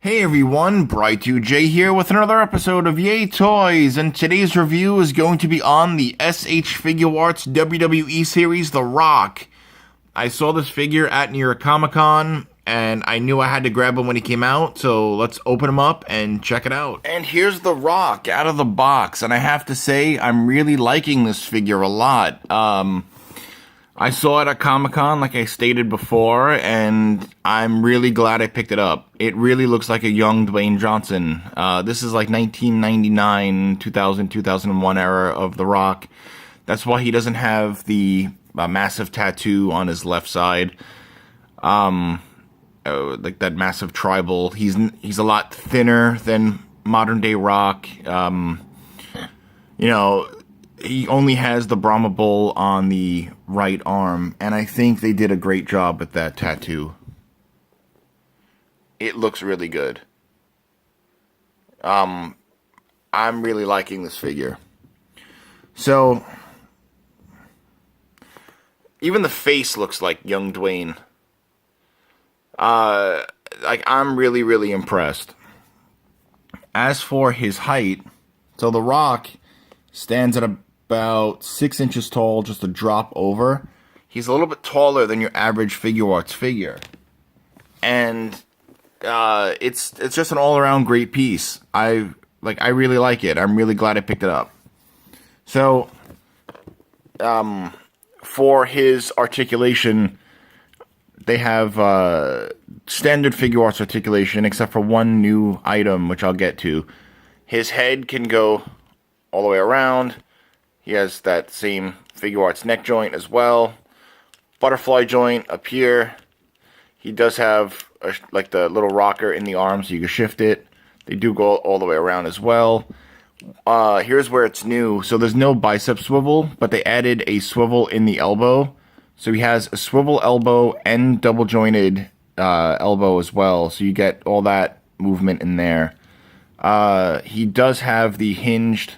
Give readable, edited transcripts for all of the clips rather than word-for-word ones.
Hey everyone, Bright2J here with another episode of Yay Toys, and today's review is going to be on the S.H.Figuarts WWE series, The Rock. I saw this figure at New York Comic Con, and I knew I had to grab him when he came out, so let's open him up and check it out. And here's The Rock out of the box, and I have to say, I'm really liking this figure a lot. I saw it at Comic-Con, like I stated before, and I'm really glad I picked it up. It really looks like a young Dwayne Johnson. This is like 1999, 2000, 2001 era of The Rock. That's why he doesn't have the massive tattoo on his left side. Like that massive tribal. He's a lot thinner than modern-day Rock. He only has the Brahma Bull on the right arm, and I think they did a great job with that tattoo. It looks really good. I'm really liking this figure. So, even the face looks like young Dwayne. I'm really, really impressed. As for his height, so The Rock stands at about 6 inches tall, just a drop over. He's a little bit taller than your average Figuarts figure. And it's just an all-around great piece. I really like it. I'm really glad I picked it up. So, for his articulation, they have standard Figuarts articulation, except for one new item, which I'll get to. His head can go all the way around. He has that same Figuarts neck joint as well. Butterfly joint up here. He does have like the little rocker in the arm so you can shift it. They do go all the way around as well. Here's where it's new. So there's no bicep swivel, but they added a swivel in the elbow. So he has a swivel elbow and double jointed elbow as well. So you get all that movement in there. He does have the hinged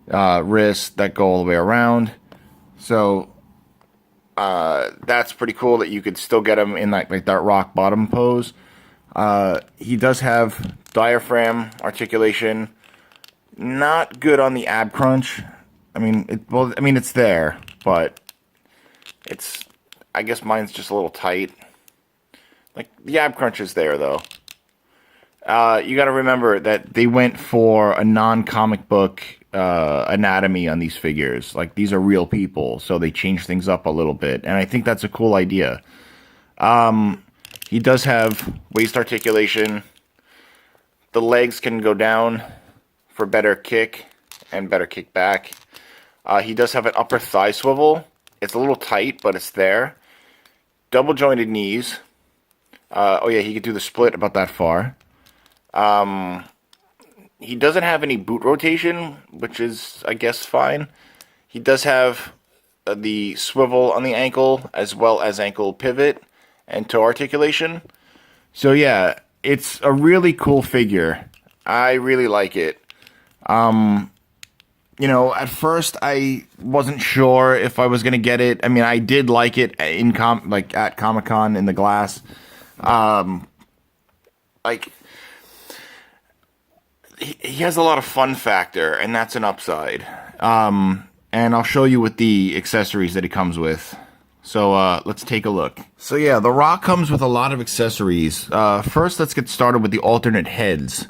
wrists that go all the way around. So that's pretty cool that you could still get him in like that rock bottom pose. He does have diaphragm articulation. Not good on the ab crunch. It's there, but I guess mine's just a little tight. Like the ab crunch is there though. You got to remember that they went for a non-comic book anatomy on these figures. Like, these are real people, so they changed things up a little bit, and I think that's a cool idea. He does have waist articulation. The legs can go down for better kick and better kick back. He does have an upper thigh swivel. It's a little tight, but it's there. Double jointed knees. He could do the split about that far. He doesn't have any boot rotation, which is, I guess, fine. He does have the swivel on the ankle, as well as ankle pivot and toe articulation. So yeah, it's a really cool figure. I really like it. At first I wasn't sure if I was gonna get it. I mean, I did like it at Comic-Con in the glass. He has a lot of fun factor, and that's an upside. And I'll show you with the accessories that he comes with. So, let's take a look. So yeah, The Rock comes with a lot of accessories. First, let's get started with the alternate heads.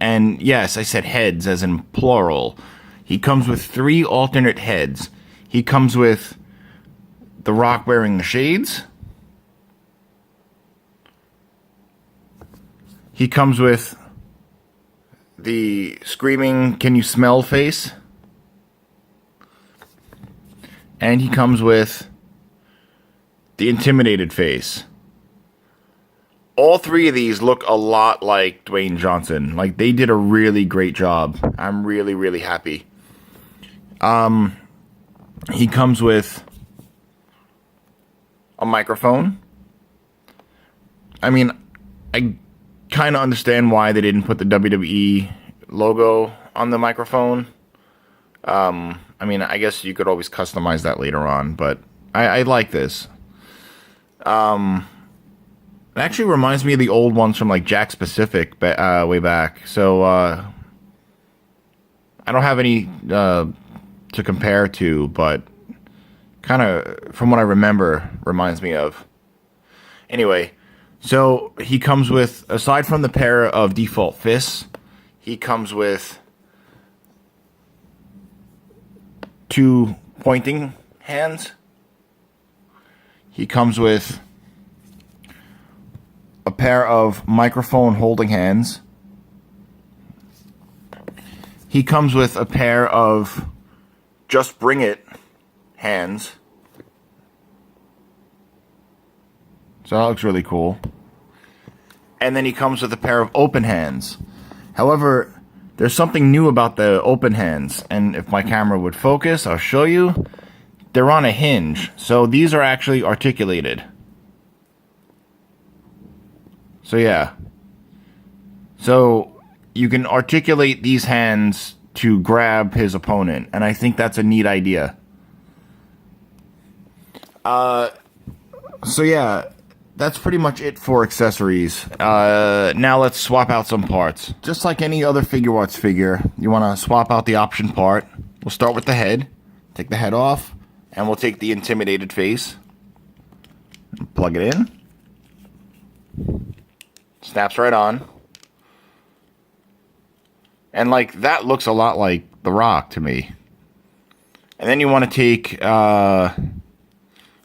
And yes, I said heads as in plural. He comes with 3 alternate heads. He comes with The Rock wearing the shades. He comes with the screaming, "Can you smell?" face. And he comes with the intimidated face. All 3 of these look a lot like Dwayne Johnson. Like, they did a really great job. I'm really, really happy. He comes with a microphone. I mean, I kind of understand why they didn't put the WWE logo on the microphone. I guess you could always customize that later on, but I like this. It actually reminds me of the old ones from like Jack's Pacific way back. So I don't have any to compare to, but kind of from what I remember reminds me of. Anyway, so he comes with, aside from the pair of default fists, he comes with 2 pointing hands. He comes with a pair of microphone holding hands. He comes with a pair of just bring it hands. So that looks really cool. And then he comes with a pair of open hands. However, there's something new about the open hands. And if my camera would focus, I'll show you. They're on a hinge. So these are actually articulated. So yeah. So you can articulate these hands to grab his opponent. And I think that's a neat idea. So yeah. That's pretty much it for accessories. Now let's swap out some parts. Just like any other Figuarts figure, you want to swap out the option part. We'll start with the head. Take the head off, and we'll take the intimidated face. Plug it in. Snaps right on. And like, that looks a lot like The Rock to me. And then you want to take, you know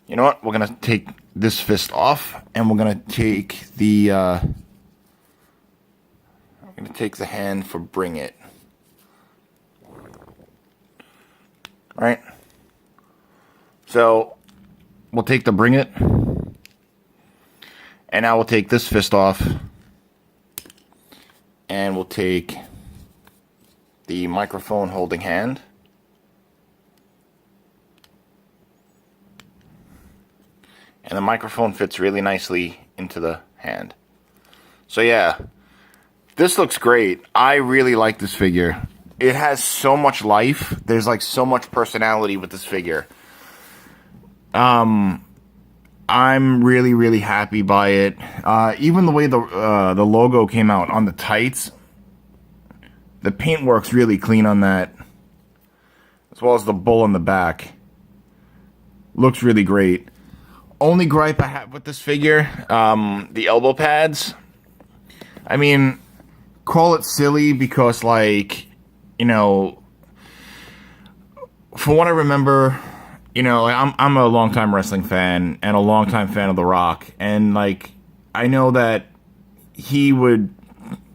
what? We're going to take this fist off, and we're going to take the, I'm going to take the hand for bring it. Right? So, we'll take the bring it, and now we'll take this fist off, and we'll take the microphone holding hand. And the microphone fits really nicely into the hand. So yeah, this looks great. I really like this figure. It has so much life. There's like so much personality with this figure. I'm really, really happy by it. Even the way the logo came out on the tights, the paint works really clean on that, as well as the bull on the back. Looks really great. Only gripe I have with this figure, the elbow pads. I mean, call it silly because, like, you know, for what I remember, you know, like, I'm a longtime wrestling fan and a longtime fan of The Rock, and like, I know that he would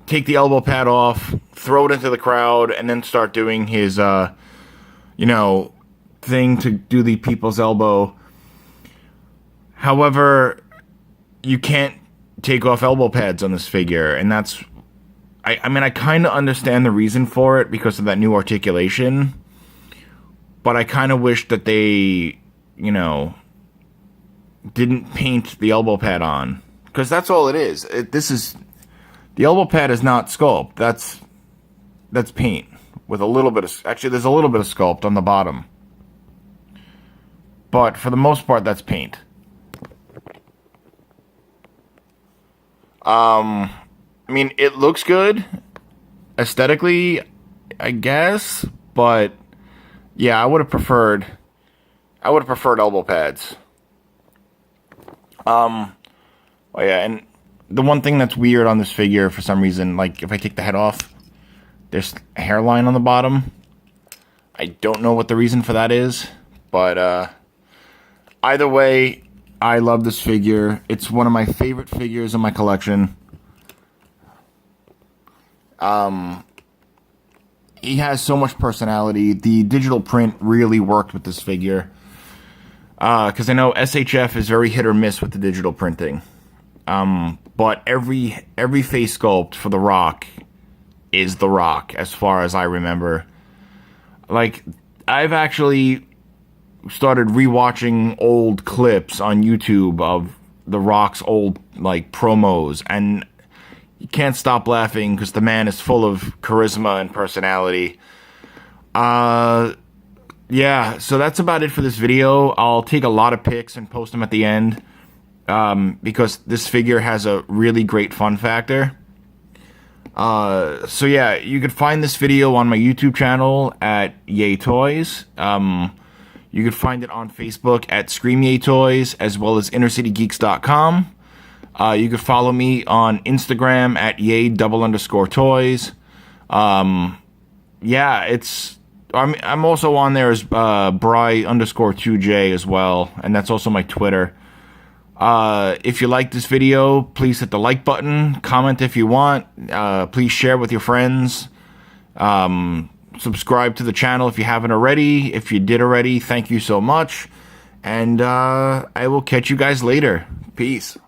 take the elbow pad off, throw it into the crowd, and then start doing his, you know, thing to do the people's elbow. However, you can't take off elbow pads on this figure, and that's, I mean, I kind of understand the reason for it because of that new articulation, but I kind of wish that they, you know, didn't paint the elbow pad on, because that's all it is. The elbow pad is not sculpt, that's paint, with a little bit of, actually there's a little bit of sculpt on the bottom, but for the most part, that's paint. I mean, it looks good aesthetically, I guess, but yeah, I would have preferred elbow pads. Oh yeah, and the one thing that's weird on this figure for some reason, like if I take the head off, there's a hairline on the bottom. I don't know what the reason for that is, but either way, I love this figure. It's one of my favorite figures in my collection. He has so much personality. The digital print really worked with this figure. Because I know SHF is very hit or miss with the digital printing. But every face sculpt for The Rock is The Rock, as far as I remember. Like, I've actually started rewatching old clips on YouTube of The Rock's old, like, promos, and you can't stop laughing because the man is full of charisma and personality. Yeah, so that's about it for this video. I'll take a lot of pics and post them at the end. because this figure has a really great fun factor. So yeah, you could find this video on my YouTube channel at Yay Toys. You could find it on Facebook at Scream Yay Toys, as well as InnerCityGeeks.com. You could follow me on Instagram at Yay_toys. Yeah, I'm also on there as Bry_2J as well, and that's also my Twitter. If you like this video, please hit the like button, comment if you want, please share with your friends, subscribe to the channel if you haven't already. If you did already, thank you so much, and I will catch you guys later. Peace.